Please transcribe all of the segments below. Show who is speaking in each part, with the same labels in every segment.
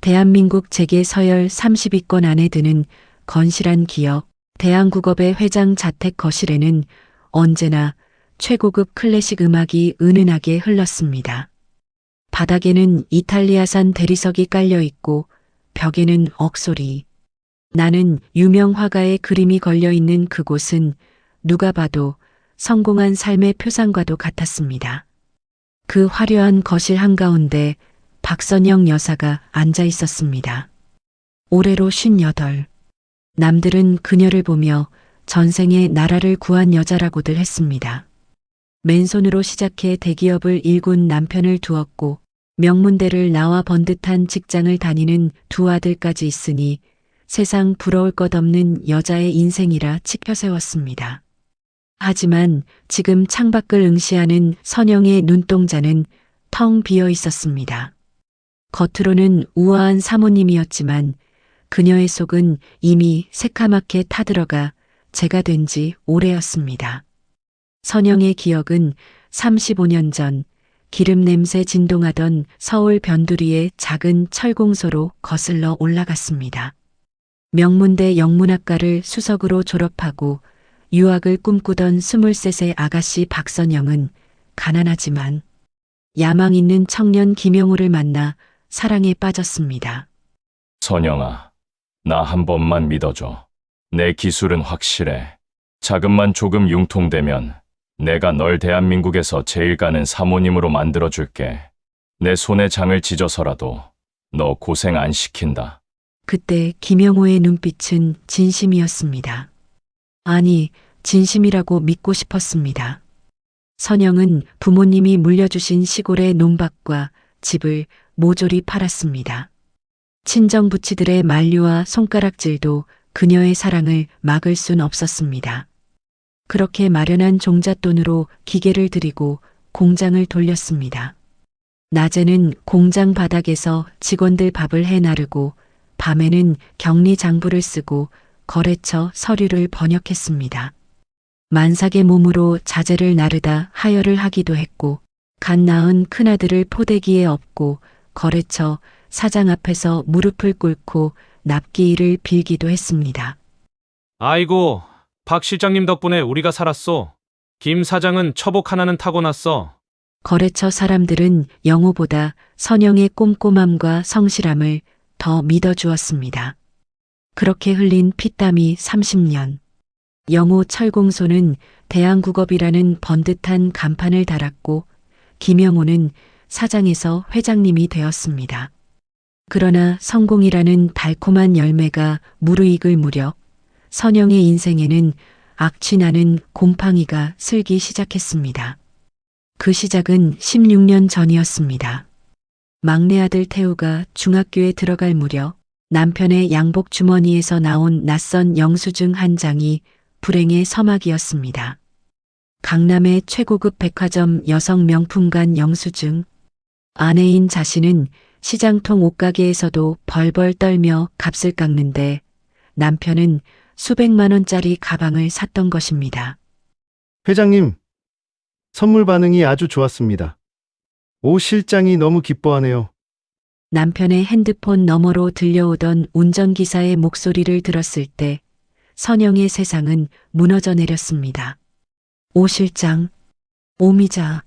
Speaker 1: 대한민국 재계 서열 30위권 안에 드는 건실한 기업 대한국업의 회장 자택 거실에는 언제나 최고급 클래식 음악이 은은하게 흘렀습니다. 바닥에는 이탈리아산 대리석이 깔려 있고 벽에는 억소리. 나는 유명 화가의 그림이 걸려 있는 그곳은 누가 봐도 성공한 삶의 표상과도 같았습니다. 그 화려한 거실 한가운데 박선영 여사가 앉아 있었습니다. 올해로 58. 남들은 그녀를 보며 전생에 나라를 구한 여자라고들 했습니다. 맨손으로 시작해 대기업을 일군 남편을 두었고 명문대를 나와 번듯한 직장을 다니는 두 아들까지 있으니 세상 부러울 것 없는 여자의 인생이라 치켜세웠습니다. 하지만 지금 창밖을 응시하는 선영의 눈동자는 텅 비어 있었습니다. 겉으로는 우아한 사모님이었지만 그녀의 속은 이미 새카맣게 타들어가 재가 된 지 오래였습니다. 선영의 기억은 35년 전 기름 냄새 진동하던 서울 변두리의 작은 철공소로 거슬러 올라갔습니다. 명문대 영문학과를 수석으로 졸업하고 유학을 꿈꾸던 23세 아가씨 박선영은 가난하지만 야망 있는 청년 김영우를 만나 사랑에 빠졌습니다.
Speaker 2: 선영아, 나 한 번만 믿어줘. 내 기술은 확실해. 자금만 조금 융통되면 내가 널 대한민국에서 제일 가는 사모님으로 만들어줄게. 내 손에 장을 찢어서라도 너 고생 안 시킨다.
Speaker 1: 그때 김영호의 눈빛은 진심이었습니다. 아니, 진심이라고 믿고 싶었습니다. 선영은 부모님이 물려주신 시골의 논밭과 집을 모조리 팔았습니다. 친정 부치들의 만류와 손가락질도 그녀의 사랑을 막을 순 없었습니다. 그렇게 마련한 종잣돈으로 기계를 들이고 공장을 돌렸습니다. 낮에는 공장 바닥에서 직원들 밥을 해 나르고 밤에는 격리 장부를 쓰고 거래처 서류를 번역했습니다. 만삭의 몸으로 자재를 나르다 하혈을 하기도 했고 갓 낳은 큰아들을 포대기에 업고 거래처 사장 앞에서 무릎을 꿇고 납기일을 빌기도 했습니다.
Speaker 3: 아이고, 박 실장님 덕분에 우리가 살았어. 김 사장은 처복 하나는 타고났어.
Speaker 1: 거래처 사람들은 영호보다 선영의 꼼꼼함과 성실함을 더 믿어주었습니다. 그렇게 흘린 피땀이 30년. 영호 철공소는 대한국업이라는 번듯한 간판을 달았고 김영호는 사장에서 회장님이 되었습니다. 그러나 성공이라는 달콤한 열매가 무르익을 무렵 선영의 인생에는 악취나는 곰팡이가 슬기 시작했습니다. 그 시작은 16년 전이었습니다. 막내 아들 태우가 중학교에 들어갈 무렵 남편의 양복 주머니에서 나온 낯선 영수증 한 장이 불행의 서막이었습니다. 강남의 최고급 백화점 여성 명품관 영수증. 아내인 자신은 시장통 옷가게에서도 벌벌 떨며 값을 깎는데 남편은 수백만 원짜리 가방을 샀던 것입니다.
Speaker 4: 회장님, 선물 반응이 아주 좋았습니다. 오 실장이 너무 기뻐하네요.
Speaker 1: 남편의 핸드폰 너머로 들려오던 운전기사의 목소리를 들었을 때 선영의 세상은 무너져 내렸습니다. 오 실장, 오미자.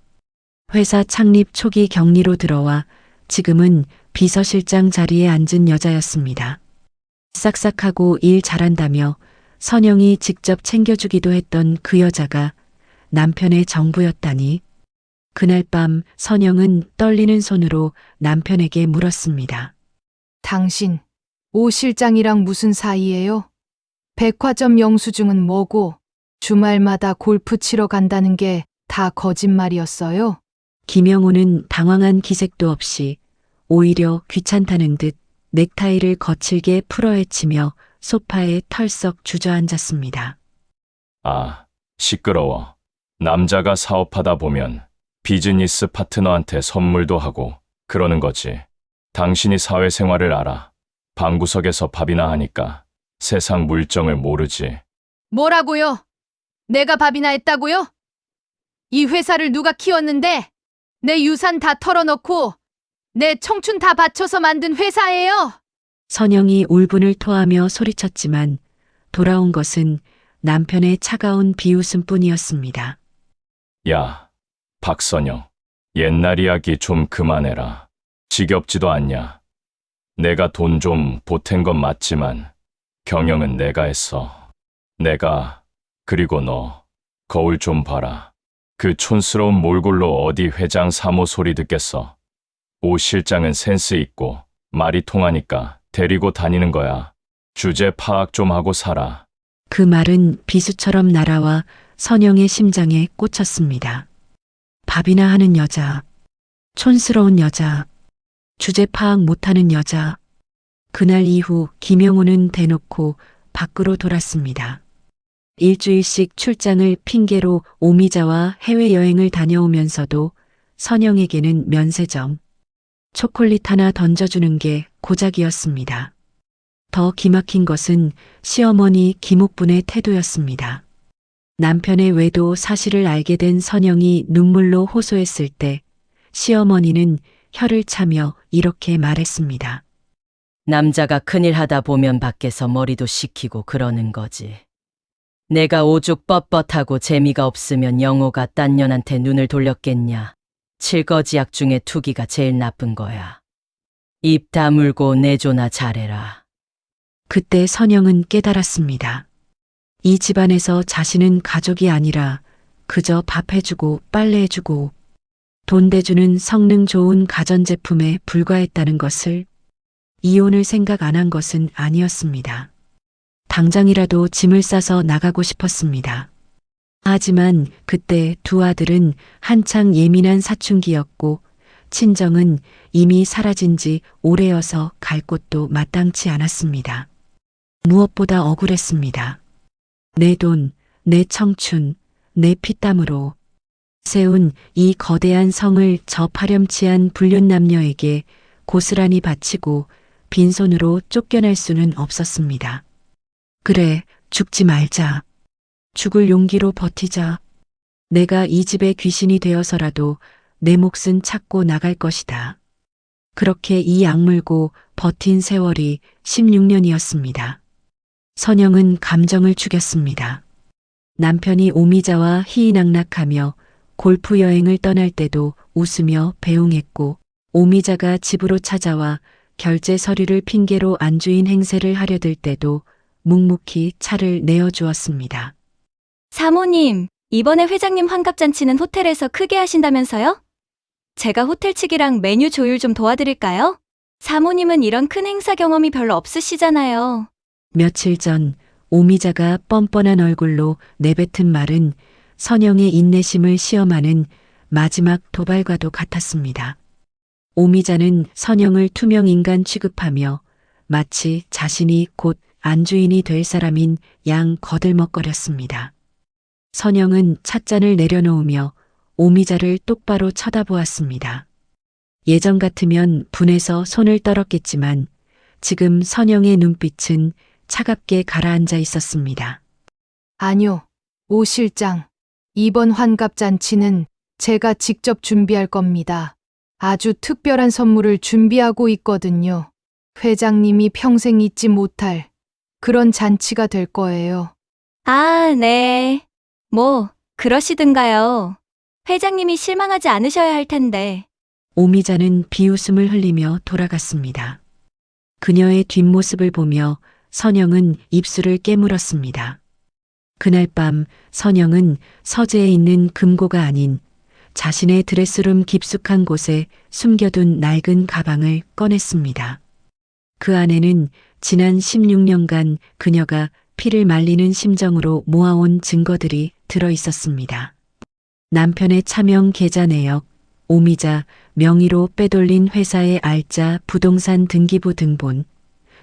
Speaker 1: 회사 창립 초기 격리로 들어와 지금은 비서실장 자리에 앉은 여자였습니다. 싹싹하고 일 잘한다며 선영이 직접 챙겨주기도 했던 그 여자가 남편의 정부였다니. 그날 밤 선영은 떨리는 손으로 남편에게 물었습니다.
Speaker 5: 당신, 오 실장이랑 무슨 사이예요? 백화점 영수증은 뭐고 주말마다 골프 치러 간다는 게 다 거짓말이었어요?
Speaker 1: 김영호는 당황한 기색도 없이 오히려 귀찮다는 듯 넥타이를 거칠게 풀어헤치며 소파에 털썩 주저앉았습니다.
Speaker 2: 아, 시끄러워. 남자가 사업하다 보면 비즈니스 파트너한테 선물도 하고 그러는 거지. 당신이 사회생활을 알아. 방구석에서 밥이나 하니까 세상 물정을 모르지.
Speaker 5: 뭐라고요? 내가 밥이나 했다고요? 이 회사를 누가 키웠는데 내 유산 다 털어놓고 내 청춘 다 바쳐서 만든 회사예요.
Speaker 1: 선영이 울분을 토하며 소리쳤지만 돌아온 것은 남편의 차가운 비웃음뿐이었습니다.
Speaker 2: 야, 박선영. 옛날 이야기 좀 그만해라. 지겹지도 않냐. 내가 돈 좀 보탠 건 맞지만 경영은 내가 했어. 그리고 너, 거울 좀 봐라. 그 촌스러운 몰골로 어디 회장 사모 소리 듣겠어. 오 실장은 센스 있고 말이 통하니까 데리고 다니는 거야. 주제 파악 좀 하고 살아.
Speaker 1: 그 말은 비수처럼 날아와 선영의 심장에 꽂혔습니다. 밥이나 하는 여자, 촌스러운 여자, 주제 파악 못하는 여자. 그날 이후 김영호는 대놓고 밖으로 돌았습니다. 일주일씩 출장을 핑계로 오미자와 해외여행을 다녀오면서도 선영에게는 면세점, 초콜릿 하나 던져주는 게 고작이었습니다. 더 기막힌 것은 시어머니 김옥분의 태도였습니다. 남편의 외도 사실을 알게 된 선영이 눈물로 호소했을 때 시어머니는 혀를 차며 이렇게 말했습니다.
Speaker 6: 남자가 큰일 하다 보면 밖에서 머리도 식히고 그러는 거지. 내가 오죽 뻣뻣하고 재미가 없으면 영호가 딴 년한테 눈을 돌렸겠냐. 칠거지약 중에 투기가 제일 나쁜 거야. 입 다물고 내조나 잘해라.
Speaker 1: 그때 선영은 깨달았습니다. 이 집안에서 자신은 가족이 아니라 그저 밥해주고 빨래해주고 돈 대주는 성능 좋은 가전제품에 불과했다는 것을. 이혼을 생각 안 한 것은 아니었습니다. 당장이라도 짐을 싸서 나가고 싶었습니다. 하지만 그때 두 아들은 한창 예민한 사춘기였고 친정은 이미 사라진 지 오래여서 갈 곳도 마땅치 않았습니다. 무엇보다 억울했습니다. 내 돈, 내 청춘, 내 피땀으로 세운 이 거대한 성을 저 파렴치한 불륜남녀에게 고스란히 바치고 빈손으로 쫓겨날 수는 없었습니다. 그래, 죽지 말자. 죽을 용기로 버티자. 내가 이 집의 귀신이 되어서라도 내 몫은 찾고 나갈 것이다. 그렇게 이 악물고 버틴 세월이 16년이었습니다. 선영은 감정을 죽였습니다. 남편이 오미자와 희희낙낙하며 골프 여행을 떠날 때도 웃으며 배웅했고 오미자가 집으로 찾아와 결제 서류를 핑계로 안주인 행세를 하려들 때도 묵묵히 차를 내어주었습니다.
Speaker 7: 사모님, 이번에 회장님 환갑잔치는 호텔에서 크게 하신다면서요? 제가 호텔 측이랑 메뉴 조율 좀 도와드릴까요? 사모님은 이런 큰 행사 경험이 별로 없으시잖아요.
Speaker 1: 며칠 전 오미자가 뻔뻔한 얼굴로 내뱉은 말은 선영의 인내심을 시험하는 마지막 도발과도 같았습니다. 오미자는 선영을 투명 인간 취급하며 마치 자신이 곧 안주인이 될 사람인 양 거들먹거렸습니다. 선영은 찻잔을 내려놓으며 오미자를 똑바로 쳐다보았습니다. 예전 같으면 분해서 손을 떨었겠지만 지금 선영의 눈빛은 차갑게 가라앉아 있었습니다.
Speaker 5: 아니요, 오 실장. 이번 환갑잔치는 제가 직접 준비할 겁니다. 아주 특별한 선물을 준비하고 있거든요. 회장님이 평생 잊지 못할 그런 잔치가 될 거예요.
Speaker 7: 아, 네. 그러시든가요. 회장님이 실망하지 않으셔야 할 텐데.
Speaker 1: 오미자는 비웃음을 흘리며 돌아갔습니다. 그녀의 뒷모습을 보며 선영은 입술을 깨물었습니다. 그날 밤 선영은 서재에 있는 금고가 아닌 자신의 드레스룸 깊숙한 곳에 숨겨둔 낡은 가방을 꺼냈습니다. 그 안에는 지난 16년간 그녀가 피를 말리는 심정으로 모아온 증거들이 들어 있었습니다. 남편의 차명 계좌 내역, 오미자 명의로 빼돌린 회사의 알짜 부동산 등기부 등본,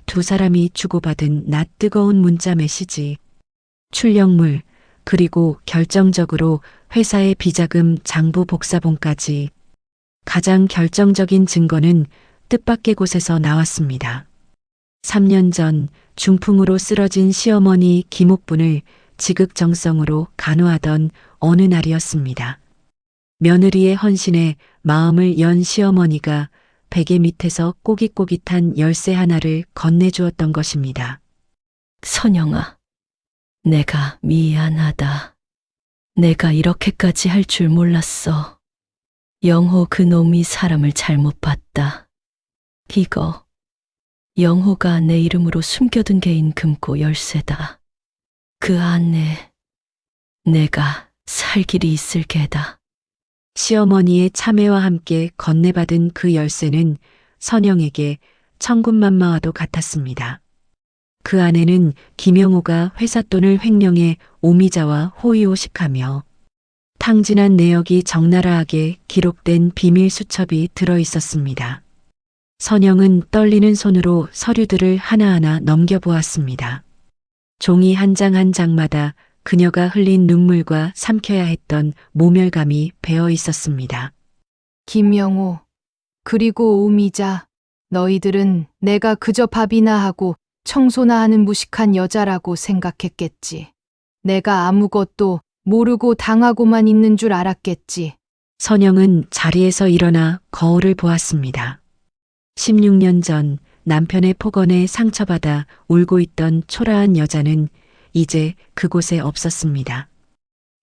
Speaker 1: 두 사람이 주고받은 낯 뜨거운 문자 메시지, 출력물, 그리고 결정적으로 회사의 비자금 장부 복사본까지. 가장 결정적인 증거는 뜻밖의 곳에서 나왔습니다. 3년 전 중풍으로 쓰러진 시어머니 김옥분을 지극정성으로 간호하던 어느 날이었습니다. 며느리의 헌신에 마음을 연 시어머니가 베개 밑에서 꼬깃꼬깃한 열쇠 하나를 건네주었던 것입니다.
Speaker 6: 선영아, 내가 미안하다. 내가 이렇게까지 할 줄 몰랐어. 영호 그놈이 사람을 잘못 봤다. 이거 영호가 내 이름으로 숨겨둔 개인 금고 열쇠다. 그 안에 내가 살 길이 있을 게다.
Speaker 1: 시어머니의 참회와 함께 건네받은 그 열쇠는 선영에게 천군만마와도 같았습니다. 그 안에는 김영호가 회사 돈을 횡령해 오미자와 호의호식하며 탕진한 내역이 적나라하게 기록된 비밀 수첩이 들어 있었습니다. 선영은 떨리는 손으로 서류들을 하나하나 넘겨보았습니다. 종이 한 장 한 장마다 그녀가 흘린 눈물과 삼켜야 했던 모멸감이 배어 있었습니다.
Speaker 5: 김영호, 그리고 오미자, 너희들은 내가 그저 밥이나 하고 청소나 하는 무식한 여자라고 생각했겠지. 내가 아무것도 모르고 당하고만 있는 줄 알았겠지.
Speaker 1: 선영은 자리에서 일어나 거울을 보았습니다. 16년 전 남편의 폭언에 상처받아 울고 있던 초라한 여자는 이제 그곳에 없었습니다.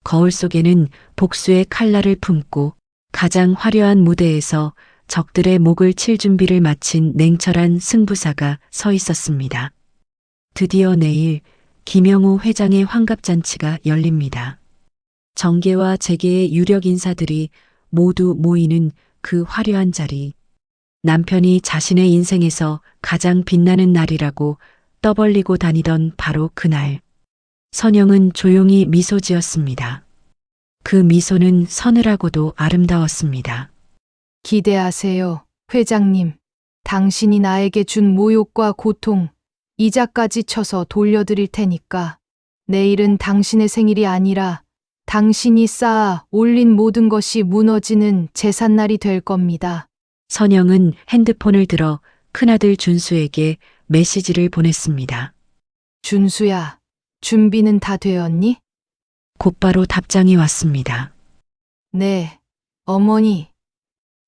Speaker 1: 거울 속에는 복수의 칼날을 품고 가장 화려한 무대에서 적들의 목을 칠 준비를 마친 냉철한 승부사가 서 있었습니다. 드디어 내일 김영호 회장의 환갑잔치가 열립니다. 정계와 재계의 유력 인사들이 모두 모이는 그 화려한 자리. 남편이 자신의 인생에서 가장 빛나는 날이라고 떠벌리고 다니던 바로 그날. 선영은 조용히 미소 지었습니다. 그 미소는 서늘하고도 아름다웠습니다.
Speaker 5: 기대하세요, 회장님. 당신이 나에게 준 모욕과 고통, 이자까지 쳐서 돌려드릴 테니까. 내일은 당신의 생일이 아니라 당신이 쌓아 올린 모든 것이 무너지는 제삿날이 될 겁니다.
Speaker 1: 선영은 핸드폰을 들어 큰아들 준수에게 메시지를 보냈습니다.
Speaker 5: 준수야, 준비는 다 되었니?
Speaker 1: 곧바로 답장이 왔습니다.
Speaker 5: 네, 어머니.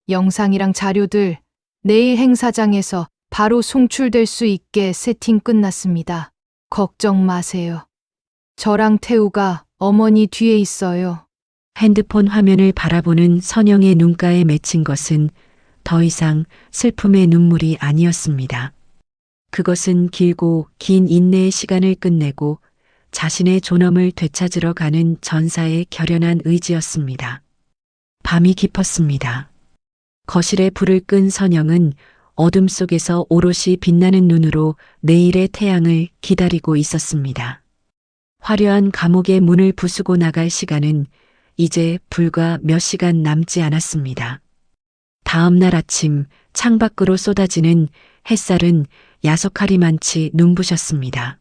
Speaker 5: 영상이랑 자료들 내일 행사장에서 바로 송출될 수 있게 세팅 끝났습니다. 걱정 마세요. 저랑 태우가 어머니 뒤에 있어요.
Speaker 1: 핸드폰 화면을 바라보는 선영의 눈가에 맺힌 것은 더 이상 슬픔의 눈물이 아니었습니다. 그것은 길고 긴 인내의 시간을 끝내고 자신의 존엄을 되찾으러 가는 전사의 결연한 의지였습니다. 밤이 깊었습니다. 거실에 불을 끈 선영은 어둠 속에서 오롯이 빛나는 눈으로 내일의 태양을 기다리고 있었습니다. 화려한 감옥의 문을 부수고 나갈 시간은 이제 불과 몇 시간 남지 않았습니다. 다음 날 아침 창밖으로 쏟아지는 햇살은 야속하리만치 눈부셨습니다.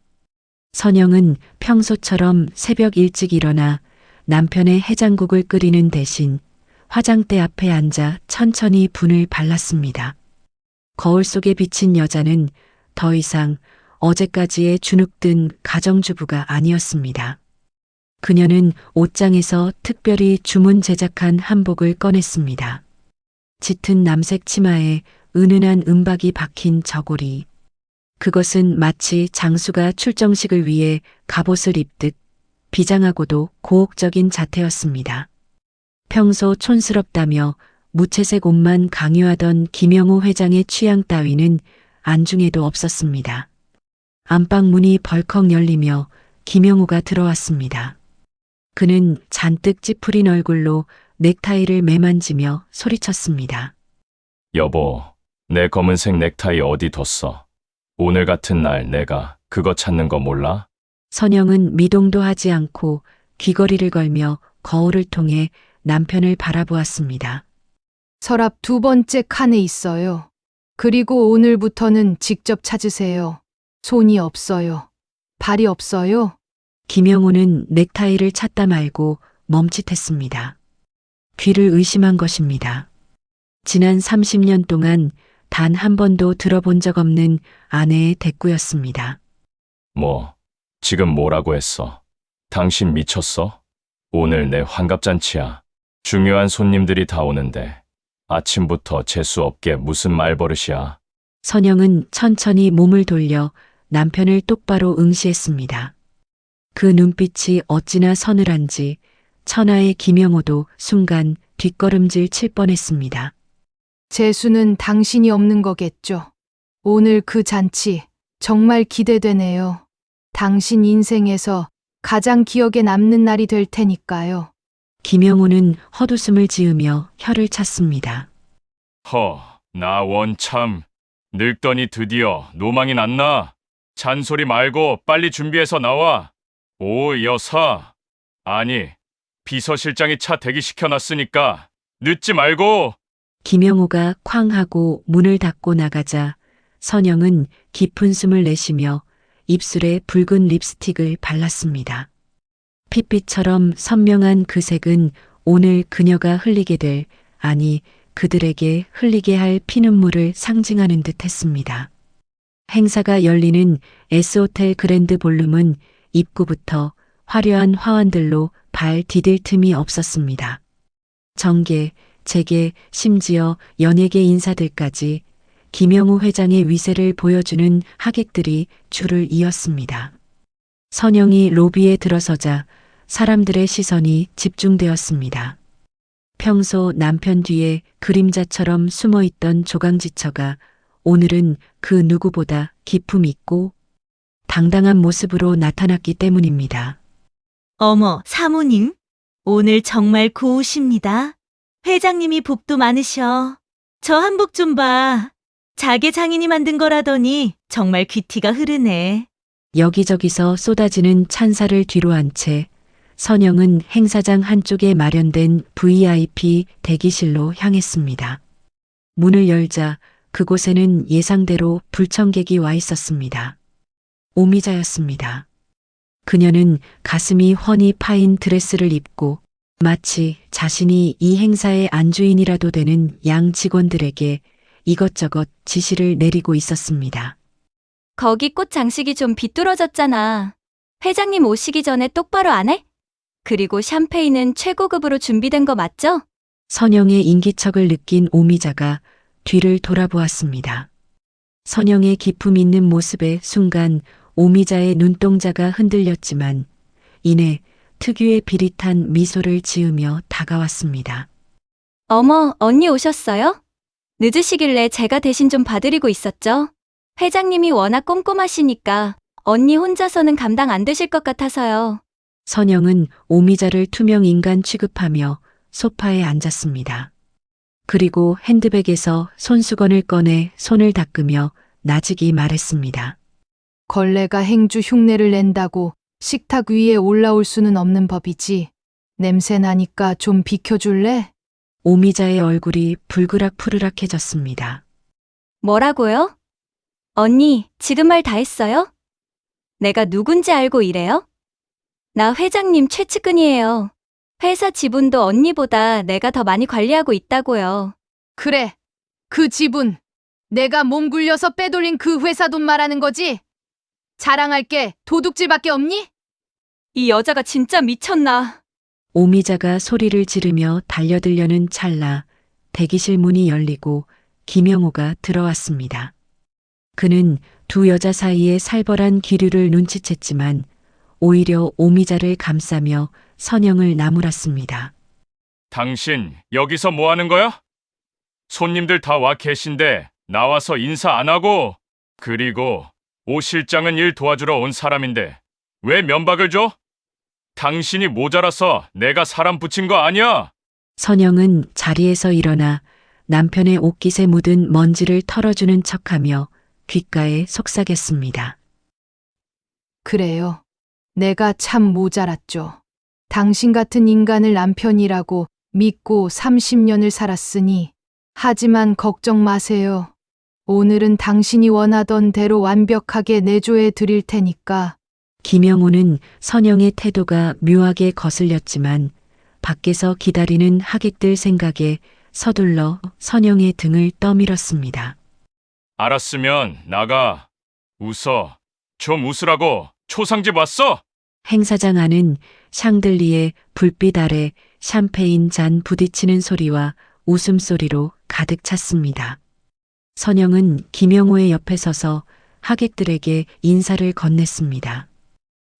Speaker 1: 선영은 평소처럼 새벽 일찍 일어나 남편의 해장국을 끓이는 대신 화장대 앞에 앉아 천천히 분을 발랐습니다. 거울 속에 비친 여자는 더 이상 어제까지의 주눅든 가정주부가 아니었습니다. 그녀는 옷장에서 특별히 주문 제작한 한복을 꺼냈습니다. 짙은 남색 치마에 은은한 은박이 박힌 저고리. 그것은 마치 장수가 출정식을 위해 갑옷을 입듯 비장하고도 고혹적인 자태였습니다. 평소 촌스럽다며 무채색 옷만 강요하던 김영호 회장의 취향 따위는 안중에도 없었습니다. 안방 문이 벌컥 열리며 김영호가 들어왔습니다. 그는 잔뜩 찌푸린 얼굴로 넥타이를 매만지며 소리쳤습니다.
Speaker 2: 여보, 내 검은색 넥타이 어디 뒀어? 오늘 같은 날 내가 그거 찾는 거 몰라?
Speaker 1: 선영은 미동도 하지 않고 귀걸이를 걸며 거울을 통해 남편을 바라보았습니다.
Speaker 5: 서랍 두 번째 칸에 있어요. 그리고 오늘부터는 직접 찾으세요. 손이 없어요. 발이 없어요.
Speaker 1: 김영호는 넥타이를 찾다 말고 멈칫했습니다. 귀를 의심한 것입니다. 지난 30년 동안 단 한 번도 들어본 적 없는 아내의 대꾸였습니다.
Speaker 2: 뭐, 지금 뭐라고 했어? 당신 미쳤어? 오늘 내 환갑잔치야. 중요한 손님들이 다 오는데 아침부터 재수 없게 무슨 말버릇이야.
Speaker 1: 선영은 천천히 몸을 돌려 남편을 똑바로 응시했습니다. 그 눈빛이 어찌나 서늘한지 천하의 김영호도 순간 뒷걸음질 칠 뻔했습니다.
Speaker 5: 재수는 당신이 없는 거겠죠. 오늘 그 잔치 정말 기대되네요. 당신 인생에서 가장 기억에 남는 날이 될 테니까요.
Speaker 1: 김영호는 헛웃음을 지으며 혀를 찼습니다.
Speaker 2: 나 원참 늙더니 드디어 노망이 났나? 잔소리 말고 빨리 준비해서 나와. 오, 여사. 아니, 비서실장이 차 대기시켜놨으니까 늦지 말고.
Speaker 1: 김영호가 쾅 하고 문을 닫고 나가자 선영은 깊은 숨을 내쉬며 입술에 붉은 립스틱을 발랐습니다. 핏빛처럼 선명한 그 색은 오늘 그녀가 흘리게 될, 아니 그들에게 흘리게 할 피눈물을 상징하는 듯 했습니다. 행사가 열리는 S호텔 그랜드 볼룸은 입구부터 화려한 화환들로 발 디딜 틈이 없었습니다. 정계, 재계, 심지어 연예계 인사들까지 김영우 회장의 위세를 보여주는 하객들이 줄을 이었습니다. 선영이 로비에 들어서자 사람들의 시선이 집중되었습니다. 평소 남편 뒤에 그림자처럼 숨어있던 조강지처가 오늘은 그 누구보다 기품 있고 당당한 모습으로 나타났기 때문입니다.
Speaker 8: 어머, 사모님. 오늘 정말 고우십니다. 회장님이 복도 많으셔. 저 한복 좀 봐. 자개 장인이 만든 거라더니 정말 귀티가 흐르네.
Speaker 1: 여기저기서 쏟아지는 찬사를 뒤로 한 채 선영은 행사장 한쪽에 마련된 VIP 대기실로 향했습니다. 문을 열자 그곳에는 예상대로 불청객이 와 있었습니다. 오미자였습니다. 그녀는 가슴이 훤히 파인 드레스를 입고 마치 자신이 이 행사의 안주인이라도 되는 양 직원들에게 이것저것 지시를 내리고 있었습니다.
Speaker 7: 거기 꽃 장식이 좀 비뚤어졌잖아. 회장님 오시기 전에 똑바로 안 해? 그리고 샴페인은 최고급으로 준비된 거 맞죠?
Speaker 1: 선영의 인기척을 느낀 오미자가 뒤를 돌아보았습니다. 선영의 기품 있는 모습에 순간 오미자의 눈동자가 흔들렸지만 이내 특유의 비릿한 미소를 지으며 다가왔습니다.
Speaker 7: 어머, 언니 오셨어요? 늦으시길래 제가 대신 좀 봐드리고 있었죠. 회장님이 워낙 꼼꼼하시니까 언니 혼자서는 감당 안 되실 것 같아서요.
Speaker 1: 선영은 오미자를 투명 인간 취급하며 소파에 앉았습니다. 그리고 핸드백에서 손수건을 꺼내 손을 닦으며 나직이 말했습니다.
Speaker 5: 걸레가 행주 흉내를 낸다고 식탁 위에 올라올 수는 없는 법이지. 냄새 나니까 좀 비켜줄래?
Speaker 1: 오미자의 얼굴이 불그락푸르락해졌습니다.
Speaker 7: 뭐라고요? 언니, 지금 말 다 했어요? 내가 누군지 알고 이래요? 나 회장님 최측근이에요. 회사 지분도 언니보다 내가 더 많이 관리하고 있다고요.
Speaker 5: 그래, 그 지분. 내가 몸 굴려서 빼돌린 그 회사 돈 말하는 거지? 자랑할 게 도둑질밖에 없니?
Speaker 7: 이 여자가 진짜 미쳤나?
Speaker 1: 오미자가 소리를 지르며 달려들려는 찰나 대기실 문이 열리고 김영호가 들어왔습니다. 그는 두 여자 사이의 살벌한 기류를 눈치챘지만 오히려 오미자를 감싸며 선영을 나무랐습니다.
Speaker 2: 당신 여기서 뭐 하는 거야? 손님들 다 와 계신데 나와서 인사 안 하고. 그리고 오 실장은 일 도와주러 온 사람인데 왜 면박을 줘? 당신이 모자라서 내가 사람 붙인 거 아니야?
Speaker 1: 선영은 자리에서 일어나 남편의 옷깃에 묻은 먼지를 털어주는 척하며 귓가에 속삭였습니다.
Speaker 5: 그래요. 내가 참 모자랐죠. 당신 같은 인간을 남편이라고 믿고 30년을 살았으니. 하지만 걱정 마세요. 오늘은 당신이 원하던 대로 완벽하게 내조해 드릴 테니까.
Speaker 1: 김영호는 선영의 태도가 묘하게 거슬렸지만 밖에서 기다리는 하객들 생각에 서둘러 선영의 등을 떠밀었습니다.
Speaker 2: 알았으면 나가. 웃어. 좀 웃으라고. 초상집 왔어?
Speaker 1: 행사장 안은 샹들리에 불빛 아래 샴페인 잔 부딪히는 소리와 웃음소리로 가득 찼습니다. 선영은 김영호의 옆에 서서 하객들에게 인사를 건넸습니다.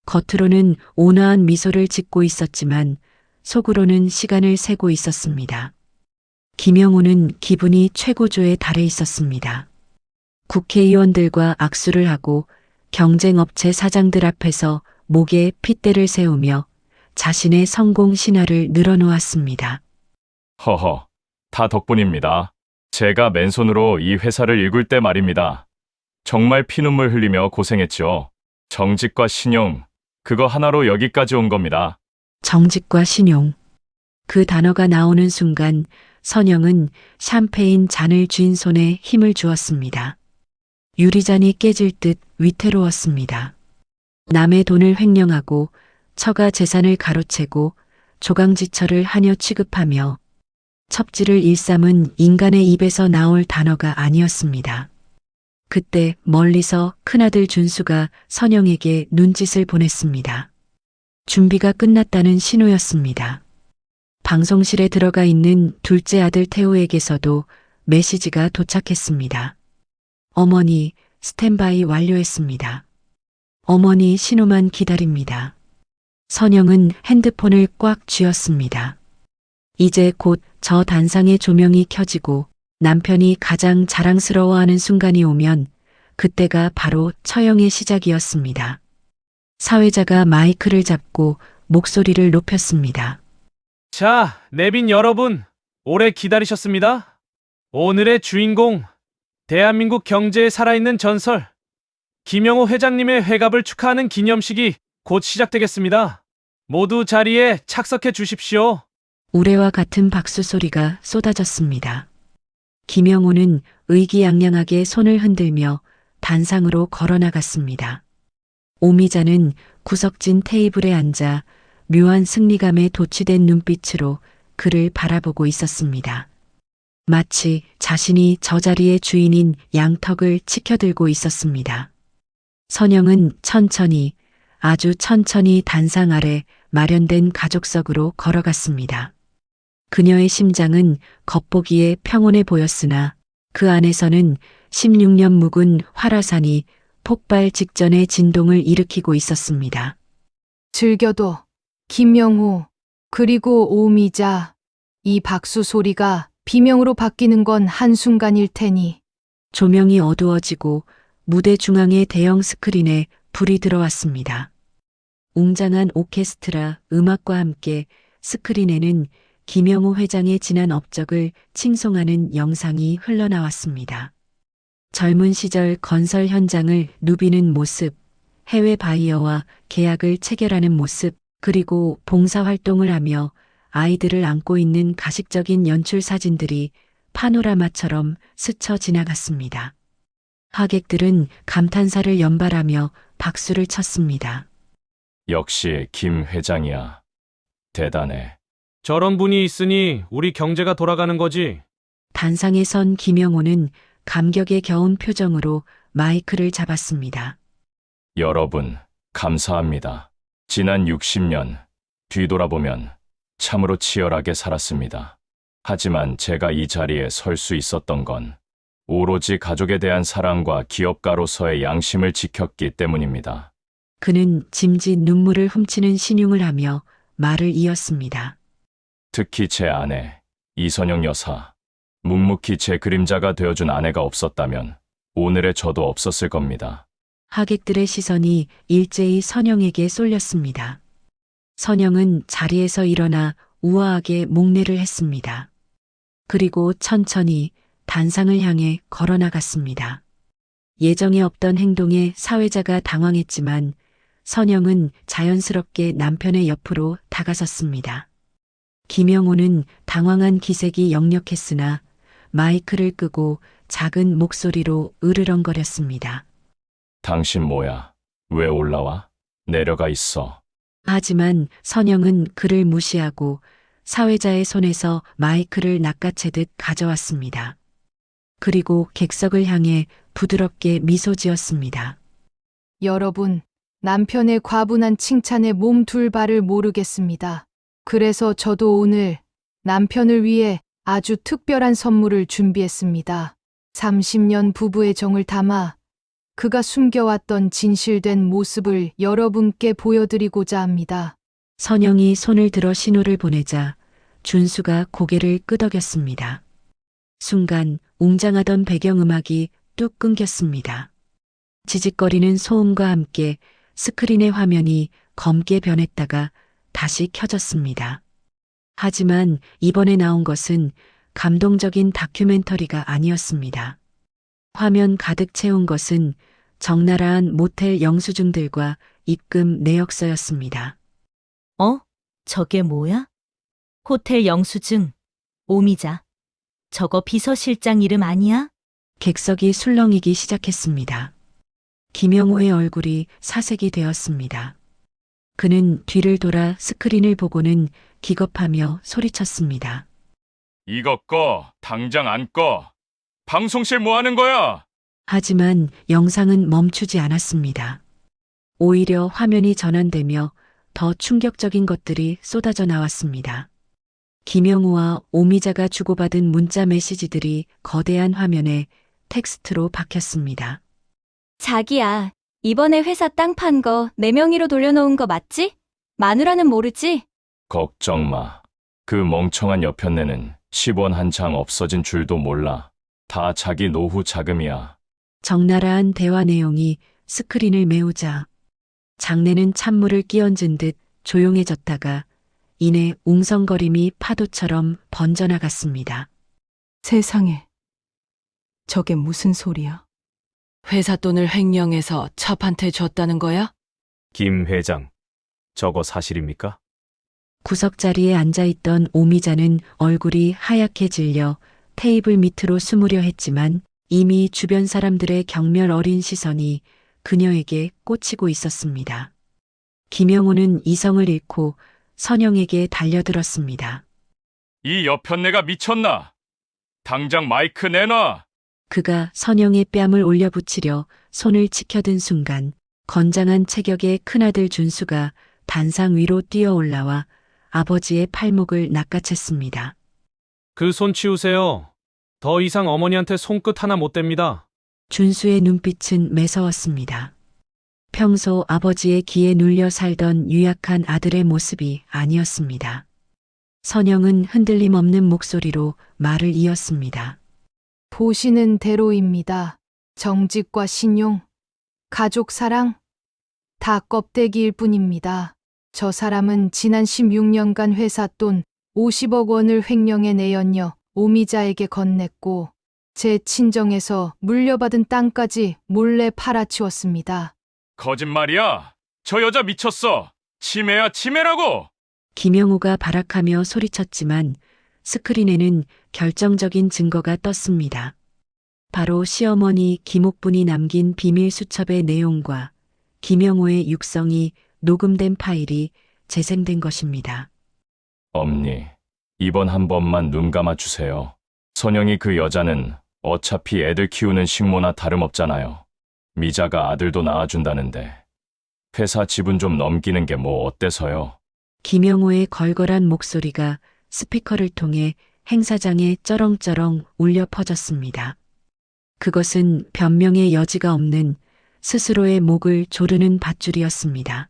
Speaker 1: 겉으로는 온화한 미소를 짓고 있었지만 속으로는 시간을 세고 있었습니다. 김영호는 기분이 최고조에 달해 있었습니다. 국회의원들과 악수를 하고 경쟁업체 사장들 앞에서 목에 핏대를 세우며 자신의 성공 신화를 늘어놓았습니다.
Speaker 2: 허허, 다 덕분입니다. 제가 맨손으로 이 회사를 일굴 때 말입니다. 정말 피눈물 흘리며 고생했죠. 정직과 신용, 그거 하나로 여기까지 온 겁니다.
Speaker 1: 정직과 신용. 그 단어가 나오는 순간 선영은 샴페인 잔을 쥔 손에 힘을 주었습니다. 유리잔이 깨질 듯 위태로웠습니다. 남의 돈을 횡령하고 처가 재산을 가로채고 조강지처를 하녀 취급하며 첩지를 일삼은 인간의 입에서 나올 단어가 아니었습니다. 그때 멀리서 큰아들 준수가 선영에게 눈짓을 보냈습니다. 준비가 끝났다는 신호였습니다. 방송실에 들어가 있는 둘째 아들 태호에게서도 메시지가 도착했습니다. 어머니, 스탠바이 완료했습니다. 어머니 신호만 기다립니다. 선영은 핸드폰을 꽉 쥐었습니다. 이제 곧 저 단상의 조명이 켜지고 남편이 가장 자랑스러워하는 순간이 오면 그때가 바로 처형의 시작이었습니다. 사회자가 마이크를 잡고 목소리를 높였습니다.
Speaker 3: 자, 내빈 여러분, 오래 기다리셨습니다. 오늘의 주인공, 대한민국 경제에 살아있는 전설, 김영호 회장님의 회갑을 축하하는 기념식이 곧 시작되겠습니다. 모두 자리에 착석해 주십시오.
Speaker 1: 우레와 같은 박수 소리가 쏟아졌습니다. 김영호는 의기양양하게 손을 흔들며 단상으로 걸어나갔습니다. 오미자는 구석진 테이블에 앉아 묘한 승리감에 도취된 눈빛으로 그를 바라보고 있었습니다. 마치 자신이 저 자리의 주인인 양턱을 치켜들고 있었습니다. 선영은 천천히, 아주 천천히 단상 아래 마련된 가족석으로 걸어갔습니다. 그녀의 심장은 겉보기에 평온해 보였으나 그 안에서는 16년 묵은 활화산이 폭발 직전의 진동을 일으키고 있었습니다.
Speaker 5: 즐겨도 김영호 그리고 오미자 이 박수 소리가 비명으로 바뀌는 건 한순간일 테니.
Speaker 1: 조명이 어두워지고 무대 중앙의 대형 스크린에 불이 들어왔습니다. 웅장한 오케스트라 음악과 함께 스크린에는 김영호 회장의 지난 업적을 칭송하는 영상이 흘러나왔습니다. 젊은 시절 건설 현장을 누비는 모습, 해외 바이어와 계약을 체결하는 모습, 그리고 봉사활동을 하며 아이들을 안고 있는 가식적인 연출 사진들이 파노라마처럼 스쳐 지나갔습니다. 하객들은 감탄사를 연발하며 박수를 쳤습니다.
Speaker 2: 역시 김 회장이야. 대단해.
Speaker 3: 저런 분이 있으니 우리 경제가 돌아가는 거지.
Speaker 1: 단상에 선 김영호는 감격에 겨운 표정으로 마이크를 잡았습니다.
Speaker 2: 여러분, 감사합니다. 지난 60년 뒤돌아보면 참으로 치열하게 살았습니다. 하지만 제가 이 자리에 설 수 있었던 건 오로지 가족에 대한 사랑과 기업가로서의 양심을 지켰기 때문입니다.
Speaker 1: 그는 짐짓 눈물을 훔치는 신용을 하며 말을 이었습니다.
Speaker 2: 특히 제 아내, 이선영 여사, 묵묵히 제 그림자가 되어준 아내가 없었다면 오늘의 저도 없었을 겁니다.
Speaker 1: 하객들의 시선이 일제히 선영에게 쏠렸습니다. 선영은 자리에서 일어나 우아하게 목례를 했습니다. 그리고 천천히 단상을 향해 걸어나갔습니다. 예정에 없던 행동에 사회자가 당황했지만 선영은 자연스럽게 남편의 옆으로 다가섰습니다. 김영호는 당황한 기색이 역력했으나 마이크를 끄고 작은 목소리로 으르렁거렸습니다.
Speaker 2: 당신 뭐야? 왜 올라와? 내려가 있어.
Speaker 1: 하지만 선영은 그를 무시하고 사회자의 손에서 마이크를 낚아채듯 가져왔습니다. 그리고 객석을 향해 부드럽게 미소 지었습니다.
Speaker 5: 여러분, 남편의 과분한 칭찬에 몸둘 바를 모르겠습니다. 그래서 저도 오늘 남편을 위해 아주 특별한 선물을 준비했습니다. 30년 부부의 정을 담아 그가 숨겨왔던 진실된 모습을 여러분께 보여드리고자 합니다.
Speaker 1: 선영이 손을 들어 신호를 보내자 준수가 고개를 끄덕였습니다. 순간 웅장하던 배경음악이 뚝 끊겼습니다. 지직거리는 소음과 함께 스크린의 화면이 검게 변했다가 다시 켜졌습니다. 하지만 이번에 나온 것은 감동적인 다큐멘터리가 아니었습니다. 화면 가득 채운 것은 적나라한 모텔 영수증들과 입금 내역서였습니다.
Speaker 8: 저게 뭐야? 호텔 영수증, 오미자. 저거 비서실장 이름 아니야?
Speaker 1: 객석이 술렁이기 시작했습니다. 김영호의 얼굴이 사색이 되었습니다. 그는 뒤를 돌아 스크린을 보고는 기겁하며 소리쳤습니다.
Speaker 2: 이거 꺼. 당장 안 꺼. 방송실 뭐 하는 거야?
Speaker 1: 하지만 영상은 멈추지 않았습니다. 오히려 화면이 전환되며 더 충격적인 것들이 쏟아져 나왔습니다. 김영우와 오미자가 주고받은 문자 메시지들이 거대한 화면에 텍스트로 박혔습니다.
Speaker 7: 자기야, 이번에 회사 땅 판 거 내 명의로 돌려놓은 거 맞지? 마누라는 모르지?
Speaker 2: 걱정 마. 그 멍청한 여편네는 10원 한 장 없어진 줄도 몰라. 다 자기 노후 자금이야.
Speaker 1: 적나라한 대화 내용이 스크린을 메우자 장내는 찬물을 끼얹은 듯 조용해졌다가 이내 웅성거림이 파도처럼 번져나갔습니다.
Speaker 9: 세상에, 저게 무슨 소리야? 회사 돈을 횡령해서 첩한테 줬다는 거야?
Speaker 3: 김 회장, 저거 사실입니까?
Speaker 1: 구석자리에 앉아있던 오미자는 얼굴이 하얗게 질려 테이블 밑으로 숨으려 했지만 이미 주변 사람들의 경멸 어린 시선이 그녀에게 꽂히고 있었습니다. 김영호는 이성을 잃고 선영에게 달려들었습니다.
Speaker 2: 이 여편네가 미쳤나? 당장 마이크 내놔.
Speaker 1: 그가 선영의 뺨을 올려붙이려 손을 치켜든 순간 건장한 체격의 큰아들 준수가 단상 위로 뛰어 올라와 아버지의 팔목을 낚아챘습니다.
Speaker 3: 그 손 치우세요. 더 이상 어머니한테 손끝 하나 못 댑니다.
Speaker 1: 준수의 눈빛은 매서웠습니다. 평소 아버지의 기에 눌려 살던 유약한 아들의 모습이 아니었습니다. 선영은 흔들림 없는 목소리로 말을 이었습니다.
Speaker 5: 보시는 대로입니다. 정직과 신용, 가족 사랑, 다 껍데기일 뿐입니다. 저 사람은 지난 16년간 회사 돈 50억 원을 횡령해 내연녀 오미자에게 건넸고 제 친정에서 물려받은 땅까지 몰래 팔아치웠습니다.
Speaker 2: 거짓말이야. 저 여자 미쳤어. 치매야 치매라고.
Speaker 1: 김영우가 발악하며 소리쳤지만 스크린에는 결정적인 증거가 떴습니다. 바로 시어머니 김옥분이 남긴 비밀 수첩의 내용과 김영우의 육성이 녹음된 파일이 재생된 것입니다.
Speaker 2: 엄니, 이번 한 번만 눈 감아주세요. 선영이 그 여자는 어차피 애들 키우는 식모나 다름없잖아요. 미자가 아들도 낳아준다는데 회사 지분 좀 넘기는 게 뭐 어때서요?
Speaker 1: 김영호의 걸걸한 목소리가 스피커를 통해 행사장에 쩌렁쩌렁 울려 퍼졌습니다. 그것은 변명의 여지가 없는 스스로의 목을 조르는 밧줄이었습니다.